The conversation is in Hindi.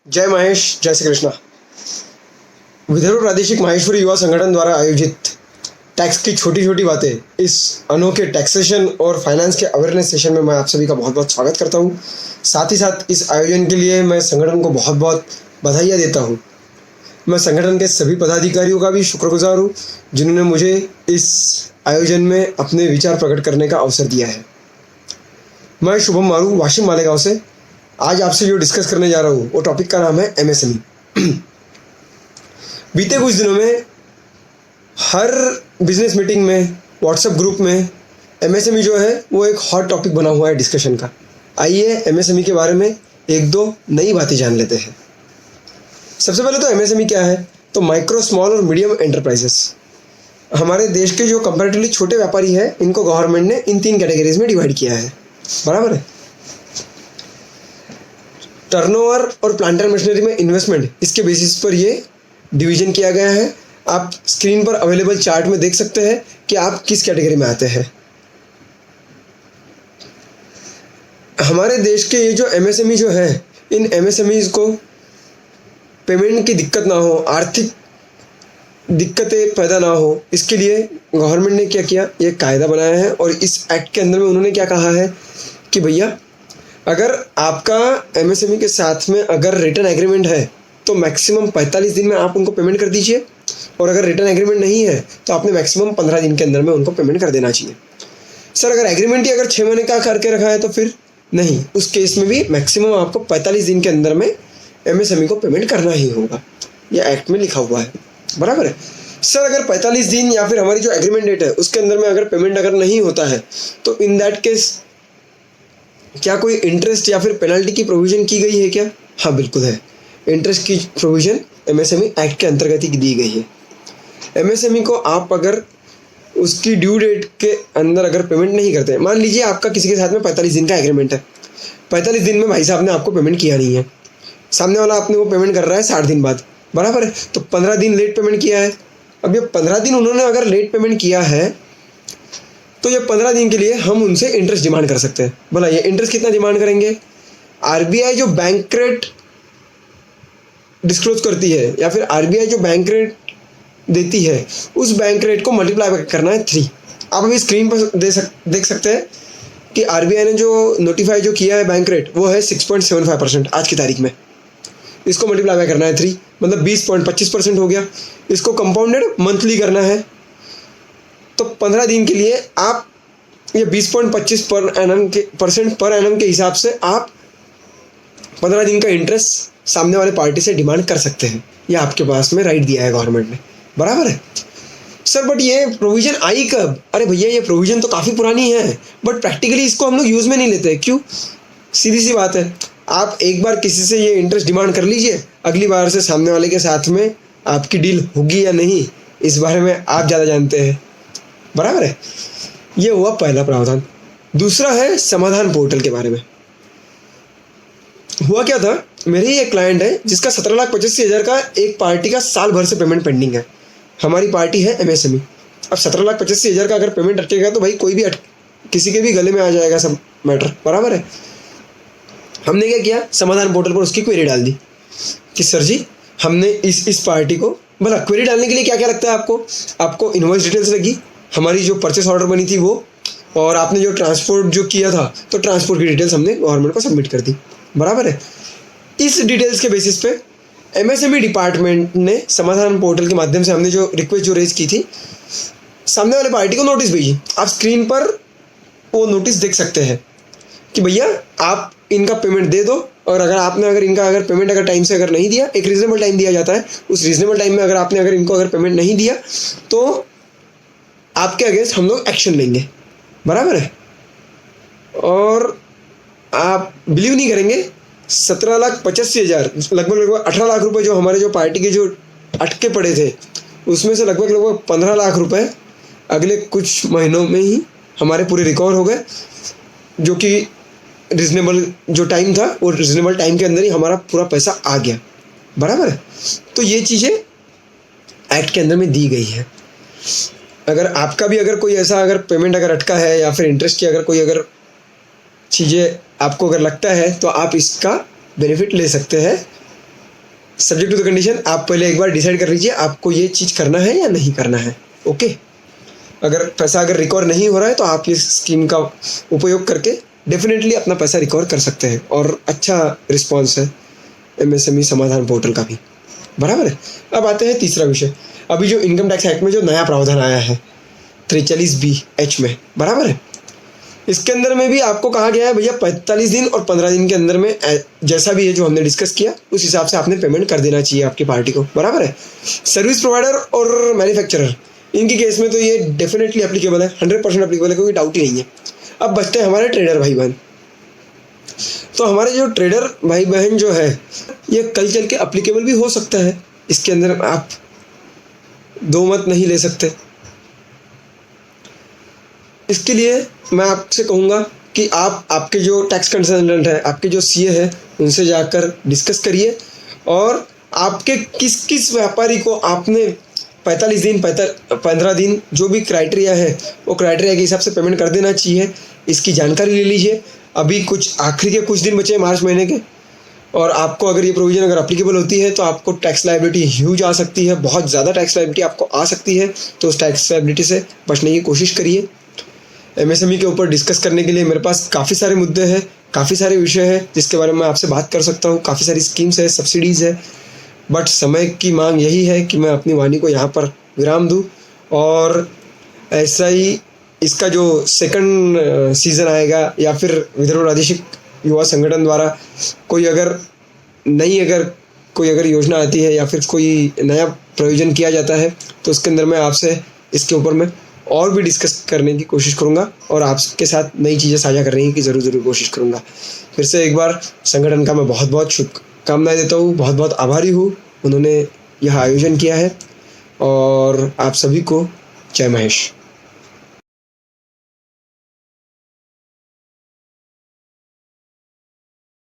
जय महेश, जय श्री कृष्णा। विदर्भ प्रादेशिक माहेश्वरी युवा संगठन द्वारा आयोजित टैक्स की छोटी छोटी बातें, इस अनोखे टैक्सेशन और फाइनेंस के अवेयरनेस सेशन में मैं आप सभी का बहुत बहुत स्वागत करता हूं। साथ ही साथ इस आयोजन के लिए मैं संगठन को बहुत बहुत बधाइयाँ देता हूं। मैं संगठन के सभी पदाधिकारियों का भी शुक्रगुजार हूं जिन्होंने मुझे इस आयोजन में अपने विचार प्रकट करने का अवसर दिया है। मैं शुभम मारू, वाशिम मालेगांव से आज आपसे जो डिस्कस करने जा रहा हूँ वो टॉपिक का नाम है एमएसएमई। बीते कुछ दिनों में हर बिजनेस मीटिंग में, व्हाट्सएप ग्रुप में एमएसएमई जो है वो एक हॉट टॉपिक बना हुआ है डिस्कशन का। आइए एमएसएमई के बारे में एक दो नई बातें जान लेते हैं। सबसे पहले तो एमएसएमई क्या है, तो माइक्रो, स्मॉल और मीडियम एंटरप्राइजेस। हमारे देश के जो कंपैरेटिवली छोटे व्यापारी हैं इनको गवर्नमेंट ने इन 3 कैटेगरीज में डिवाइड किया है, बराबर है। टर्नओवर और प्लांट एंड मशीनरी में इन्वेस्टमेंट, इसके बेसिस पर ये डिवीजन किया गया है। आप स्क्रीन पर अवेलेबल चार्ट में देख सकते हैं कि आप किस कैटेगरी में आते हैं। हमारे देश के ये जो एमएसएमई जो है, इन एमएसएमईज को पेमेंट की दिक्कत ना हो, आर्थिक दिक्कतें पैदा ना हो, इसके लिए गवर्नमेंट ने क्या किया, ये कायदा बनाया है। और इस एक्ट के अंदर में उन्होंने क्या कहा है कि भैया अगर आपका एमएसएमई के साथ में अगर रिटर्न एग्रीमेंट है तो मैक्सिमम 45 दिन में आप उनको पेमेंट कर दीजिए, और अगर रिटर्न एग्रीमेंट नहीं है तो आपने मैक्सिमम 15 दिन के अंदर में उनको पेमेंट कर देना चाहिए। सर अगर एग्रीमेंट ही अगर 6 महीने का करके रखा है तो फिर नहीं, उस केस में भी मैक्सिमम आपको 45 दिन के अंदर में एमएसएमई को पेमेंट करना ही होगा। यह एक्ट में लिखा हुआ है, बराबर है। सर अगर 45 दिन या फिर हमारी जो एग्रीमेंट डेट है उसके अंदर में अगर पेमेंट अगर नहीं होता है तो इन दैट केस क्या कोई इंटरेस्ट या फिर पेनल्टी की प्रोविज़न की गई है क्या? हाँ बिल्कुल है। इंटरेस्ट की प्रोविज़न एमएसएमई एक्ट के अंतर्गत ही दी गई है। एमएसएमई को आप अगर उसकी ड्यू डेट के अंदर अगर पेमेंट नहीं करते, मान लीजिए आपका किसी के साथ में 45 दिन का एग्रीमेंट है, 45 दिन में भाई साहब ने आपको पेमेंट किया नहीं है, सामने वाला आपने वो पेमेंट कर रहा है 60 दिन बाद, बराबर है, तो 15 दिन लेट पेमेंट किया है। अब ये 15 दिन उन्होंने अगर लेट पेमेंट किया है तो ये 15 दिन के लिए हम उनसे इंटरेस्ट डिमांड कर सकते हैं। बोला ये इंटरेस्ट कितना डिमांड करेंगे? आरबीआई जो बैंक रेट डिस्क्लोज करती है या फिर आरबीआई जो बैंक रेट देती है उस बैंक रेट को मल्टीप्लाई करना है 3। आप अभी स्क्रीन पर देख सकते हैं कि आरबीआई ने जो नोटिफाई जो किया है बैंक रेट वो है 6.75% आज की तारीख में। इसको मल्टीप्लाई करना है 3, मतलब 20.25% हो गया। इसको कंपाउंडेड मंथली करना है, तो 15 दिन के लिए आप ये 20.25 पर एनम के हिसाब से आप 15 दिन का इंटरेस्ट सामने वाले पार्टी से डिमांड कर सकते हैं। ये आपके पास में राइट दिया है गवर्नमेंट ने, बराबर है। सर बट ये प्रोविज़न आई कब? अरे भैया ये प्रोविज़न तो काफ़ी पुरानी है, बट प्रैक्टिकली इसको हम लोग यूज़ में नहीं लेते। क्यों? सीधी सी बात है, आप एक बार किसी से ये इंटरेस्ट डिमांड कर लीजिए, अगली बार से सामने वाले के साथ में आपकी डील होगी या नहीं इस बारे में आप ज़्यादा जानते हैं, बराबर है। ये हुआ पहला प्रावधान। दूसरा है समाधान पोर्टल के बारे में। हुआ क्या था, मेरे ही एक क्लाइंट है जिसका 17,85,000 का एक पार्टी का साल भर से पेमेंट पेंडिंग है। हमारी पार्टी है एमएसएमई। अब 17,85,000 का अगर पेमेंट अटकेगा तो भाई कोई भी किसी के भी गले में आ जाएगा सब मैटर, बराबर है। हमने क्या किया, समाधान पोर्टल पर उसकी क्वेरी डाल दी कि सर जी हमने इस पार्टी को, भला क्वेरी डालने के लिए क्या क्या लगता है आपको इनवॉइस डिटेल्स लगी, हमारी जो परचेस ऑर्डर बनी थी वो, और आपने जो ट्रांसपोर्ट जो किया था तो ट्रांसपोर्ट की डिटेल्स हमने गवर्नमेंट को सबमिट कर दी, बराबर है। इस डिटेल्स के बेसिस पे एमएसएमई डिपार्टमेंट ने समाधान पोर्टल के माध्यम से हमने जो रिक्वेस्ट जो रेज की थी सामने वाले पार्टी को नोटिस भेजी। आप स्क्रीन पर वो नोटिस देख सकते हैं कि भैया आप इनका पेमेंट दे दो, और अगर इनका पेमेंट अगर टाइम से अगर नहीं दिया, एक रीजनेबल टाइम दिया जाता है, उस रीजनेबल टाइम में अगर इनको पेमेंट नहीं दिया तो आपके अगेंस्ट हम लोग एक्शन लेंगे, बराबर है। और आप बिलीव नहीं करेंगे, 17,85,000 लगभग 18 लाख रुपए जो हमारे जो पार्टी के जो अटके पड़े थे उसमें से लगभग 15 लाख रुपए अगले कुछ महीनों में ही हमारे पूरे रिकवर हो गए, जो कि रीजनेबल जो टाइम था वो रीजनेबल टाइम के अंदर ही हमारा पूरा पैसा आ गया, बराबर है। तो ये चीज़ें एक्ट के अंदर में दी गई है। अगर आपका भी अगर कोई ऐसा अगर पेमेंट अगर अटका है या फिर इंटरेस्ट की अगर कोई अगर चीज़ें आपको अगर लगता है तो आप इसका बेनिफिट ले सकते हैं सब्जेक्ट टू द कंडीशन, आप पहले एक बार डिसाइड कर लीजिए आपको ये चीज़ करना है या नहीं करना है। ओके, अगर पैसा रिकवर नहीं हो रहा है तो आप इस स्कीम का उपयोग करके डेफिनेटली अपना पैसा रिकवर कर सकते हैं, और अच्छा रिस्पॉन्स है MSME समाधान पोर्टल का भी, बराबर है। अब आते हैं तीसरा विषय, अभी जो इनकम टैक्स एक्ट में जो नया प्रावधान आया है 43B(H) में, बराबर है। इसके अंदर में भी आपको कहा गया है भैया 45 दिन और 15 दिन के अंदर में जैसा भी है जो हमने डिस्कस किया उस हिसाब से आपने पेमेंट कर देना चाहिए आपकी पार्टी को, बराबर है। सर्विस प्रोवाइडर और मैन्युफैक्चरर, इनकी केस में तो ये डेफिनेटली एप्लीकेबल है, 100% एप्लीकेबल है, कोई डाउट ही नहीं है। अब बचते हैं हमारे ट्रेडर भाई बहन। तो हमारे जो ट्रेडर भाई बहन जो है ये कल चल के एप्लीकेबल भी हो सकता है, इसके अंदर आप दो मत नहीं ले सकते। इसके लिए मैं आपसे कहूँगा कि आप आपके जो टैक्स कंसल्टेंट है, आपके जो CA है, उनसे जाकर डिस्कस करिए, और आपके किस किस व्यापारी को आपने 45 दिन 15 दिन जो भी क्राइटेरिया है वो क्राइटेरिया के हिसाब से पेमेंट कर देना चाहिए, इसकी जानकारी ले लीजिए। अभी कुछ आखिरी के कुछ दिन बचे हैं मार्च महीने के, और आपको अगर ये प्रोविज़न अगर एप्लीकेबल होती है तो आपको टैक्स लायबिलिटी ह्यूज आ सकती है, बहुत ज़्यादा टैक्स लायबिलिटी आपको आ सकती है। तो उस टैक्स लायबिलिटी से बचने की कोशिश करिए। MSME के ऊपर डिस्कस करने के लिए मेरे पास काफ़ी सारे मुद्दे हैं, काफ़ी सारे विषय हैं जिसके बारे में मैं आपसे बात कर सकता हूँ, काफ़ी सारी स्कीम्स है, सब्सिडीज़ है, बट समय की मांग यही है कि मैं अपनी वाणी को यहाँ पर विराम दूँ। और ऐसा ही इसका जो सेकंड सीज़न आएगा या फिर विदर्भ प्रादेशिक युवा संगठन द्वारा कोई अगर योजना आती है या फिर कोई नया प्रयोजन किया जाता है तो उसके अंदर मैं आपसे इसके ऊपर मैं और भी डिस्कस करने की कोशिश करूँगा, और आपके साथ नई चीज़ें साझा करने की ज़रूर कोशिश करूँगा। फिर से एक बार संगठन का मैं बहुत बहुत शुभकामनाएं देता हूँ, बहुत बहुत आभारी हूँ, उन्होंने यह आयोजन किया है। और आप सभी को जय महेश।